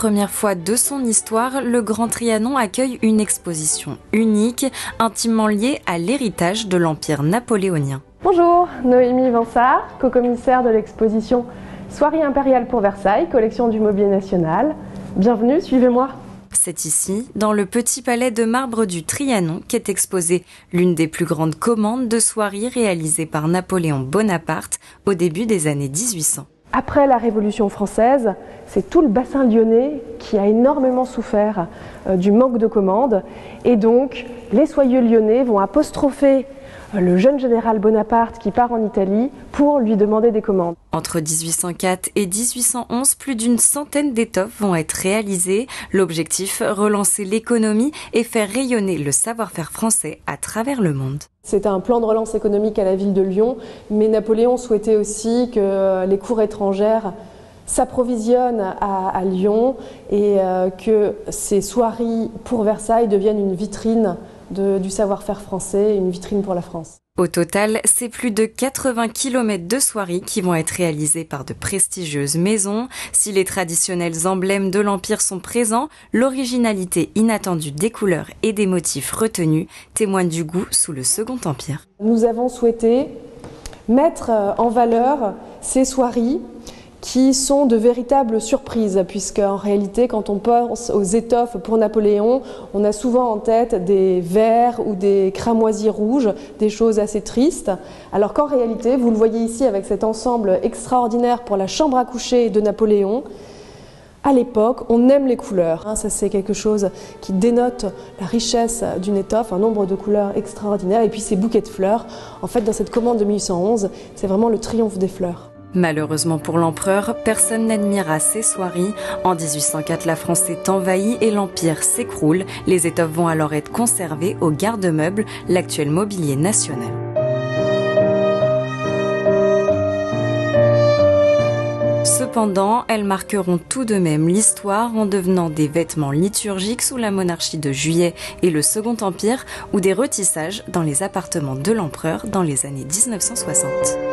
première fois de son histoire, le Grand Trianon accueille une exposition unique, intimement liée à l'héritage de l'Empire napoléonien. Bonjour, Noémie Vinsart, co-commissaire de l'exposition Soirée impériale pour Versailles, collection du Mobilier National. Bienvenue, suivez-moi. C'est ici, dans le petit palais de marbre du Trianon, qu'est exposée l'une des plus grandes commandes de soieries réalisées par Napoléon Bonaparte au début des années 1800. Après la Révolution française, c'est tout le bassin lyonnais qui a énormément souffert du manque de commandes. Et donc, les soyeux lyonnais vont apostropher le jeune général Bonaparte qui part en Italie pour lui demander des commandes. Entre 1804 et 1811, plus d'une centaine d'étoffes vont être réalisées. L'objectif, relancer l'économie et faire rayonner le savoir-faire français à travers le monde. C'était un plan de relance économique à la ville de Lyon, mais Napoléon souhaitait aussi que les cours étrangères s'approvisionnent à Lyon et que ces soieries pour Versailles deviennent une vitrine du savoir-faire français, une vitrine pour la France. Au total, c'est plus de 80 km de soieries qui vont être réalisées par de prestigieuses maisons. Si les traditionnels emblèmes de l'Empire sont présents, l'originalité inattendue des couleurs et des motifs retenus témoigne du goût sous le Second Empire. Nous avons souhaité mettre en valeur ces soieries qui sont de véritables surprises, puisque en réalité, quand on pense aux étoffes pour Napoléon, on a souvent en tête des vers ou des cramoisis rouges, des choses assez tristes, alors qu'en réalité, vous le voyez ici avec cet ensemble extraordinaire pour la chambre à coucher de Napoléon, à l'époque, on aime les couleurs. Ça, c'est quelque chose qui dénote la richesse d'une étoffe, un nombre de couleurs extraordinaires, et puis ces bouquets de fleurs. En fait, dans cette commande de 1811, c'est vraiment le triomphe des fleurs. Malheureusement pour l'empereur, personne n'admira ces soieries. En 1804, la France est envahie et l'Empire s'écroule. Les étoffes vont alors être conservées au garde-meubles, l'actuel Mobilier National. Cependant, elles marqueront tout de même l'histoire en devenant des vêtements liturgiques sous la monarchie de Juillet et le Second Empire ou des retissages dans les appartements de l'empereur dans les années 1960.